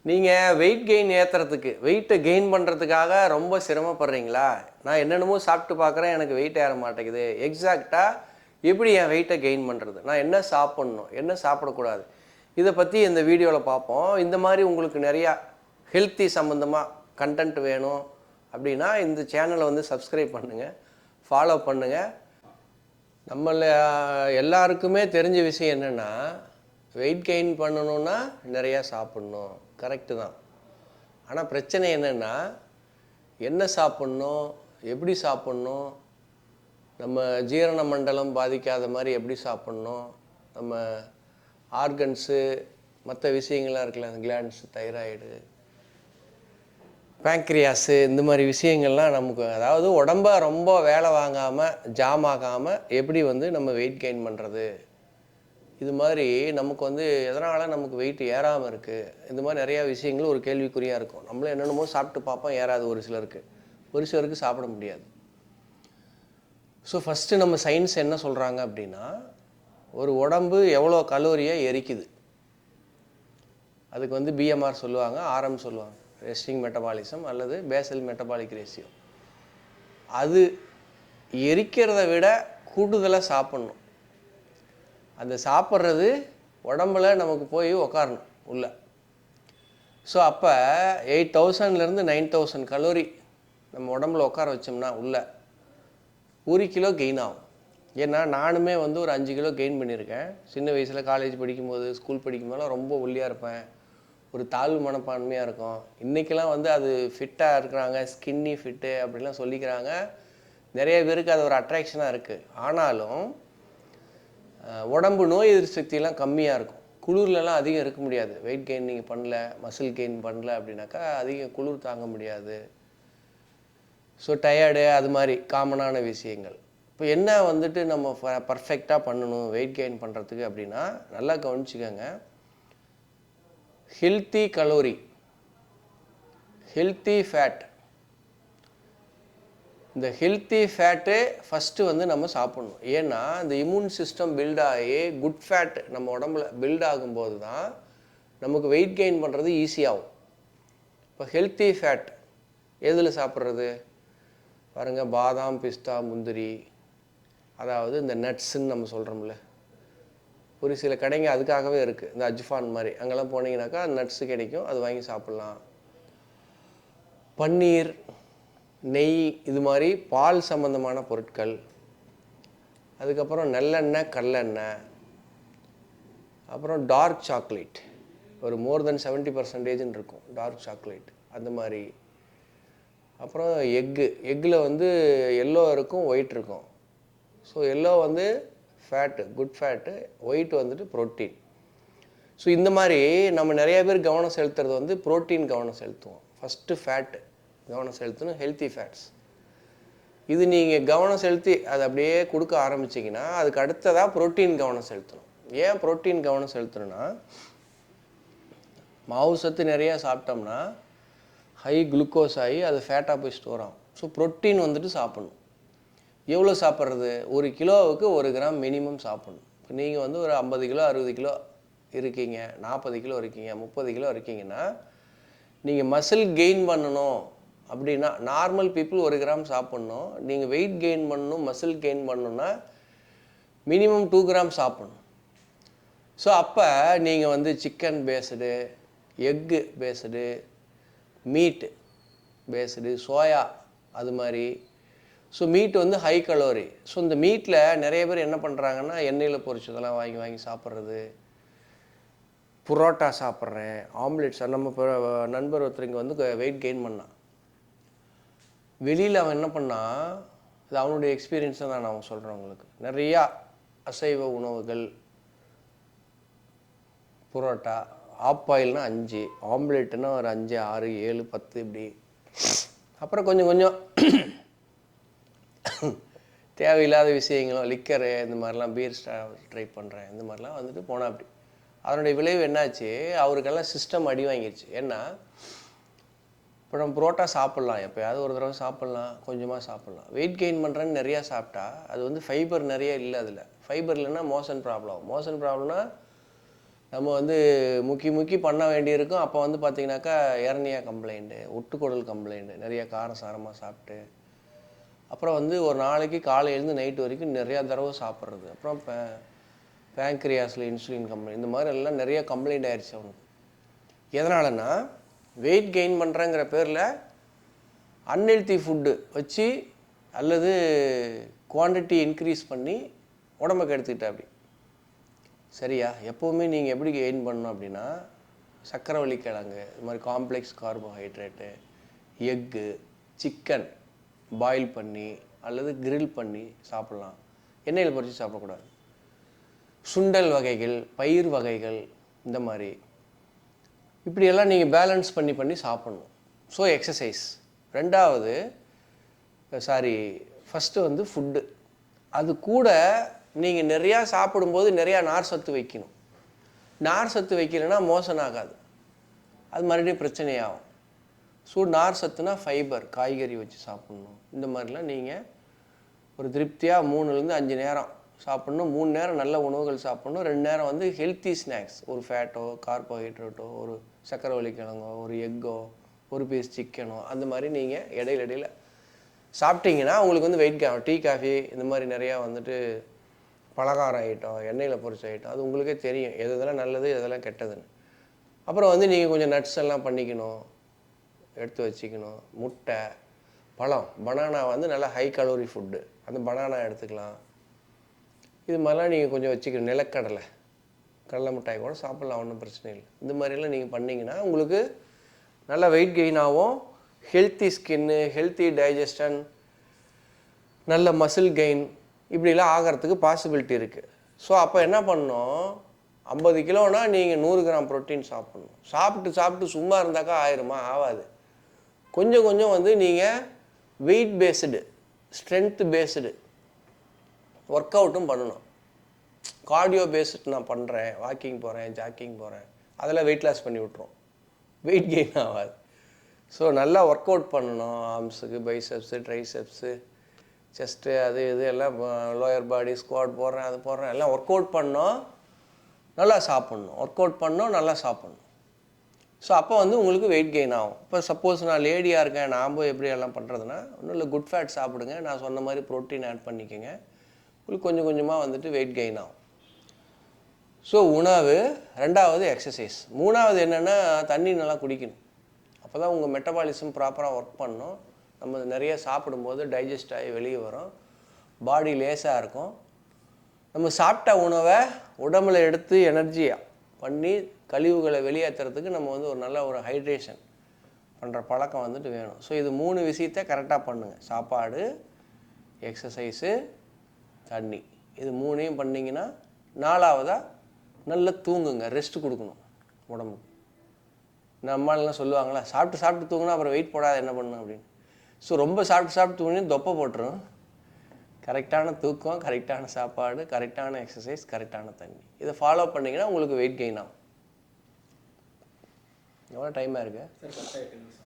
நீங்கள் weight gain ஏற்றுறதுக்கு வெயிட்டை gain பண்ணுறதுக்காக ரொம்ப சிரமப்படுறீங்களா? நான் என்னென்னமோ சாப்பிட்டு பார்க்குறேன், எனக்கு வெயிட் ஏற மாட்டேங்குது. எக்ஸாக்டாக எப்படி என் வெயிட்டை கெயின் பண்ணுறது, நான் என்ன சாப்பிட்ணும், என்ன சாப்பிடக்கூடாது, இதை பற்றி இந்த வீடியோவில் பார்ப்போம். இந்த மாதிரி உங்களுக்கு நிறையா ஹெல்த்தி சம்மந்தமாக கண்டென்ட் வேணும் அப்படின்னா இந்த சேனலை வந்து சப்ஸ்கிரைப் பண்ணுங்கள், ஃபாலோ பண்ணுங்கள். நம்மள எல்லாருக்குமே தெரிஞ்ச விஷயம் என்னென்னா, வெயிட் கெயின் பண்ணணுன்னா நிறையா சாப்பிட்ணும், கரெக்டு தான். ஆனால் பிரச்சனை என்னென்னா, என்ன சாப்பிட்ணும், எப்படி சாப்பிட்ணும், நம்ம ஜீரண மண்டலம் பாதிக்காத மாதிரி எப்படி சாப்பிட்ணும், நம்ம ஆர்கன்ஸு மற்ற விஷயங்கள்லாம் இருக்குல்ல, அந்த கிளாண்ட்ஸு, தைராய்டு, பேங்க்ரியாஸு, இந்த மாதிரி விஷயங்கள்லாம் நமக்கு, அதாவது உடம்ப ரொம்ப வேலை வாங்காமல் ஜாம் ஆகாமல் எப்படி வந்து நம்ம வெயிட் கெயின் பண்ணுறது, இது மாதிரி நமக்கு வந்து எதனால் நமக்கு வெயிட் ஏறாமல் இருக்குது, இந்த மாதிரி நிறையா விஷயங்கள் ஒரு கேள்விக்குறியாக இருக்கும். நம்மளும் என்னென்னமோ சாப்பிட்டு பார்ப்போம், ஏறாது ஒரு சிலருக்கு சாப்பிட முடியாது. ஸோ ஃபஸ்ட்டு நம்ம சயின்ஸ் என்ன சொல்கிறாங்க அப்படின்னா, ஒரு உடம்பு எவ்வளோ கலோரியை எரிக்குது, அதுக்கு வந்து பிஎம்ஆர் சொல்லுவாங்க, ஆர்எம் சொல்லுவாங்க, ரெஸ்டிங் மெட்டபாலிசம் அல்லது பேசல் மெட்டபாலிக் ரேஷியோ. அது எரிக்கிறத விட கூடுதலாக சாப்பிட்ணும். அந்த சாப்பிட்றது உடம்புல நமக்கு போய் உக்காரணும் உள்ள. ஸோ அப்போ 8000லேருந்து 9000 கலோரி நம்ம உடம்புல உட்கார வச்சோம்னா உள்ள 1 கிலோ கெயின் ஆகும். ஏன்னா நானுமே வந்து ஒரு 5 கிலோ கெயின் பண்ணியிருக்கேன். சின்ன வயசில் காலேஜ் படிக்கும்போது, ஸ்கூல் படிக்கும்போதெல்லாம் ரொம்ப ஒல்லியாக இருப்பேன், ஒரு தாழ்வு மனப்பான்மையாக இருக்கும். இன்றைக்கெல்லாம் வந்து அது ஃபிட்டாக இருக்கிறாங்க, ஸ்கின்னி ஃபிட்டு அப்படிலாம் சொல்லிக்கிறாங்க. நிறைய பேருக்கு அது ஒரு அட்ராக்ஷனாக இருக்குது. ஆனாலும் உடம்பு நோய் எதிர்ப்பு சக்தியெல்லாம் கம்மியாக இருக்கும். குளிர்லலாம் அதிகம் இருக்க முடியாது. வெயிட் கெயின் நீங்கள் பண்ணல, மசில் கெயின் பண்ணல அப்படின்னாக்கா அதிகம் குளிர் தாங்க முடியாது. ஸோ டயர்டு, அது மாதிரி காமனான விஷயங்கள். இப்போ என்ன வந்துட்டு நம்ம பர்ஃபெக்டாக பண்ணணும் வெயிட் கெயின் பண்ணுறதுக்கு அப்படின்னா, நல்லா கவனிச்சுக்கோங்க. ஹெல்த்தி கலோரி, ஹெல்த்தி ஃபேட், இந்த ஹெல்த்தி ஃபேட்டு ஃபஸ்ட்டு வந்து நம்ம சாப்பிட்ணும். ஏன்னா இந்த இம்யூன் சிஸ்டம் பில்ட் ஆகி குட் ஃபேட் நம்ம உடம்புல பில்ட் ஆகும்போது தான் நமக்கு வெயிட் கெயின் பண்ணுறது ஈஸியாகும். இப்போ ஹெல்த்தி ஃபேட் எதில் சாப்பிட்றது பாருங்கள், பாதாம், பிஸ்தா, முந்திரி, அதாவது இந்த நட்ஸுன்னு நம்ம சொல்கிறோம்ல, ஒரு சில கடைங்க அதுக்காகவே இருக்குது. இந்த அஜ்ஃபான் மாதிரி அங்கெல்லாம் போனீங்கன்னாக்கா நட்ஸு கிடைக்கும், அது வாங்கி சாப்பிட்லாம். பன்னீர், நெய், இது மாதிரி பால் சம்பந்தமான பொருட்கள். அதுக்கப்புறம் நல்லெண்ணெய், கல்லெண்ணெய், அப்புறம் டார்க் சாக்லேட், ஒரு மோர் தென் 70% இருக்கும் டார்க் சாக்லேட், அந்த மாதிரி. அப்புறம் எக்கில் வந்து எல்லோ இருக்கும், ஒயிட் இருக்கும். ஸோ எல்லோ வந்து ஃபேட்டு, குட் ஃபேட்டு, ஒயிட் வந்துட்டு ப்ரோட்டீன். ஸோ இந்த மாதிரி நம்ம நிறைய பேர் கவனம் செலுத்துறது வந்து ப்ரோட்டீன் கவனம் செலுத்துவோம். ஃபஸ்ட்டு ஃபேட்டு கவனம் செலுத்தணும், ஹெல்த்தி ஃபேட்ஸ். இது நீங்கள் கவனம் செலுத்தி அதை அப்படியே கொடுக்க ஆரம்பிச்சிங்கன்னா அதுக்கு அடுத்ததாக ப்ரோட்டீன் கவனம் செலுத்தணும். ஏன் ப்ரோட்டீன் கவனம் செலுத்தணும்னா, மாவு சத்து நிறையா சாப்பிட்டோம்னா ஹை குளுக்கோஸ் ஆகி அது ஃபேட்டாக போய் ஸ்டோர் ஆகும். ஸோ ப்ரோட்டீன் வந்துட்டு சாப்பிட்ணும். எவ்வளோ சாப்பிட்றது, 1 கிலோவுக்கு 1 கிராம் மினிமம் சாப்பிட்ணும். இப்போ நீங்கள் வந்து ஒரு 50 கிலோ 60 கிலோ இருக்கீங்க, 40 கிலோ இருக்கீங்க, 30 கிலோ இருக்கீங்கன்னா, நீங்கள் மசில் கெயின் பண்ணணும் அப்படின்னா நார்மல் பீப்புள் 1 கிராம் சாப்பிட்ணும். நீங்கள் வெயிட் கெயின் பண்ணணும், மசில் கெயின் பண்ணணுன்னா மினிமம் 2 கிராம் சாப்பிட்ணும். ஸோ அப்போ நீங்கள் வந்து சிக்கன் பேஸ்டு, எக்கு பேஸ்டு, மீட்டு பேஸ்டு, சோயா, அது மாதிரி. ஸோ மீட் வந்து ஹை கலோரி. ஸோ இந்த மீட்டில் நிறைய பேர் என்ன பண்ணுறாங்கன்னா, எண்ணெயில் பொரிச்சதெல்லாம் வாங்கி சாப்பிட்றது, புரோட்டா சாப்பிட்றேன், ஆம்லெட்ஸ். நம்ம இப்போ நண்பர் ஒருத்தர் இங்கே வந்து வெயிட் கெயின் பண்ணான். வெளியில் அவன் என்ன பண்ணால், இது அவனுடைய எக்ஸ்பீரியன்ஸை தான் நான் சொல்கிறேன் உங்களுக்கு. நிறையா அசைவ உணவுகள், புரோட்டா, ஆப்பாயில்னா 5, ஆம்லெட்டுன்னா ஒரு 5, 6, 7, 10 இப்படி. அப்புறம் கொஞ்சம் கொஞ்சம் தேவையில்லாத விஷயங்களும், லிக்கரு, இந்த மாதிரிலாம், பீர் ட்ரை பண்ணுறேன், இந்த மாதிரிலாம் வந்துட்டு போனால் அப்படி. அதனுடைய விளைவு என்னாச்சு, அவருக்கெல்லாம் சிஸ்டம் அடி வாங்கிடுச்சு. ஏன்னா இப்போ நம்ம புரோட்டா சாப்பிட்லாம், எப்போயாவது ஒரு தடவை சாப்பிட்லாம், கொஞ்சமாக சாப்பிட்லாம். வெயிட் கெயின் பண்ணுறேன்னு நிறையா சாப்பிட்டா அது வந்து ஃபைபர் நிறைய இல்லை. அதில் ஃபைபர் இல்லைன்னா மோஷன் ப்ராப்ளம் ஆகும். மோஷன் ப்ராப்ளம்னா நம்ம வந்து முக்கி பண்ண வேண்டியிருக்கும். அப்போ வந்து பார்த்தீங்கன்னாக்கா எரனியா கம்ப்ளைண்ட்டு, ஒட்டுக்குடல் கம்ப்ளைண்ட்டு, நிறைய காரம் சாரமாக சாப்பிட்டு, அப்புறம் வந்து ஒரு நாளைக்கு காலையிலேருந்து நைட்டு வரைக்கும் நிறையா தடவை சாப்பிட்றது, அப்புறம் பேங்க்ரியாஸில் இன்சுலின் கம்ப்ளைண்ட், இந்த மாதிரி எல்லாம் நிறைய கம்ப்ளைண்ட் ஆயிடுச்சு அவனுக்கு. எதனாலன்னா வெயிட் கெயின் பண்ணுறங்கிற பேரில் அன்ஹெல்த்தி ஃபுட்டு வச்சு அல்லது குவான்டிட்டி இன்க்ரீஸ் பண்ணி உடம்பை கெடுத்துக்கிட்டேன். அப்படி சரியா? எப்போவுமே நீங்கள் எப்படி கெயின் பண்ணணும் அப்படின்னா, சக்கரவள்ளி கிழங்கு, இது மாதிரி complex carbohydrate, egg, chicken boil பண்ணி அல்லது கிரில் பண்ணி சாப்பிட்லாம். எண்ணெயில் பொரித்து சாப்பிடக்கூடாது. சுண்டல் வகைகள், பயிர் வகைகள், இந்த மாதிரி இப்படியெல்லாம் நீங்கள் பேலன்ஸ் பண்ணி சாப்பிட்ணும். So exercise. ரெண்டாவது ஃபஸ்ட்டு வந்து ஃபுட்டு. அது கூட நீங்கள் நிறையா சாப்பிடும்போது நிறையா நார் சத்து வைக்கணும். நார் சத்து வைக்கலைன்னா மோசன் ஆகாது, அது மறுபடியும் பிரச்சனையாகும். ஸோ நார் சத்துனா ஃபைபர், காய்கறி வச்சு சாப்பிட்ணும். இந்த மாதிரிலாம் நீங்கள் ஒரு திருப்தியாக 3லேருந்து 5 நேரம் சாப்பிட்ணும். 3 நேரம் நல்ல உணவுகள் சாப்பிட்ணும். 2 நேரம் வந்து ஹெல்த்தி ஸ்நாக்ஸ், ஒரு ஃபேட்டோ, கார்போஹைட்ரேட்டோ, ஒரு சக்கரவள்ளி கிழங்கோ, ஒரு எக்கோ, ஒரு பீஸ் சிக்கனோ, அந்த மாதிரி நீங்கள் இடையில சாப்பிட்டீங்கன்னா உங்களுக்கு வந்து வெயிட் கெயின். டீ காஃபி இந்த மாதிரி நிறையா வந்துட்டு பலகாரம் ஐட்டம், எண்ணெயில் பொரிச்ச ஐட்டம், அது உங்களுக்கே தெரியும் எதெல்லாம் நல்லது எதெல்லாம் கெட்டதுன்னு. அப்புறம் வந்து நீங்கள் கொஞ்சம் நட்ஸ் எல்லாம் பண்ணிக்கணும், எடுத்து வச்சுக்கணும். முட்டை, பழம், பனானா வந்து நல்லா ஹை கலோரி ஃபுட்டு, அந்த பனானா எடுத்துக்கலாம். இது மாதிரிலாம் நீங்கள் கொஞ்சம் வச்சுக்கணும். நிலக்கடலை, கடலை மிட்டாய் கூட சாப்பிட்லாம், ஒன்றும் பிரச்சனை இல்லை. இந்த மாதிரிலாம் நீங்கள் பண்ணிங்கன்னா உங்களுக்கு நல்லா வெயிட் கெயின் ஆகும். ஹெல்த்தி ஸ்கின்னு, ஹெல்த்தி டைஜஷன், நல்ல மசில் கெயின், இப்படிலாம் ஆகிறதுக்கு பாசிபிலிட்டி இருக்குது. ஸோ அப்போ என்ன பண்ணணும், 50 கிலோனா நீங்கள் 100 கிராம் ப்ரோட்டீன் சாப்பிட்ணும். சாப்பிட்டு சும்மா இருந்தாக்கா ஆயிருமா? ஆகாது. கொஞ்சம் கொஞ்சம் வந்து நீங்கள் weight based, strength based work அவுட்டும் பண்ணணும். கார்டியோ பேஸ்டு நான் பண்ணுறேன், வாக்கிங் போகிறேன், ஜாக்கிங் போகிறேன், அதெல்லாம் வெயிட் லாஸ் பண்ணி விட்ருவோம், வெயிட் கெயின் ஆகாது. ஸோ நல்லா ஒர்க் அவுட் பண்ணணும். ஆர்ம்ஸுக்கு, பைசெப்ஸு, ட்ரைசெப்ஸு, செஸ்ட்டு, அது இது எல்லாம், லோயர் பாடி, ஸ்குவாட் போடுறேன், அது போடுறேன், எல்லாம் ஒர்க் அவுட் பண்ணோம், நல்லா சாப்பிட்ணும். ஒர்க் அவுட் பண்ணோம், நல்லா சாப்பிட்ணும். ஸோ அப்போ வந்து உங்களுக்கு வெயிட் கெயின் ஆகும். இப்போ சப்போஸ் நான் லேடியாக இருக்கேன், நான் போய் எப்படி எல்லாம் பண்ணுறதுன்னா, ஒன்றும் இல்லை, குட் ஃபேட் சாப்பிடுங்க, நான் சொன்ன மாதிரி ப்ரோட்டீன் ஆட் பண்ணிக்கோங்க, உங்களுக்கு கொஞ்சம் கொஞ்சமாக வந்துட்டு வெயிட் கெயின் ஆகும். ஸோ உணவு. ரெண்டாவது எக்ஸசைஸ். மூணாவது என்னென்னா தண்ணி நல்லா குடிக்கணும். அப்போ தான் உங்கள் மெட்டபாலிசம் ப்ராப்பராக ஒர்க் பண்ணணும். நம்ம நிறைய சாப்பிடும்போது டைஜஸ்ட் ஆகி வெளியே வரும், பாடி லேஸாக இருக்கும். நம்ம சாப்பிட்ட உணவை உடம்புல எடுத்து எனர்ஜியாக பண்ணி கழிவுகளை வெளியேற்றுறதுக்கு நம்ம வந்து ஒரு நல்ல ஒரு ஹைட்ரேஷன் பண்ணுற பழக்கம் வந்துட்டு வேணும். ஸோ இது 3 விஷயத்தை கரெக்டாக பண்ணுங்கள். சாப்பாடு, எக்ஸசைஸு, தண்ணி, இது 3ஐயும் பண்ணிங்கன்னா. 4வதாக நல்லா தூங்குங்க, ரெஸ்ட்டு கொடுக்கணும் உடம்புக்கு. நம்மளாம் சொல்லுவாங்களா, சாப்பிட்டு தூங்கினா அப்புறம் வெயிட் போடாத என்ன பண்ணணும் அப்படின்னு. ஸோ ரொம்ப சாப்பிட்டு தூங்கினா தொப்பை போட்டுரும். கரெக்டான தூக்கம், கரெக்டான சாப்பாடு, கரெக்டான எக்ஸசைஸ், கரெக்டான தண்ணி, இதை ஃபாலோ பண்ணிங்கன்னா உங்களுக்கு வெயிட் கெயின் ஆகும். எவ்வளோ டைமாக இருக்குது?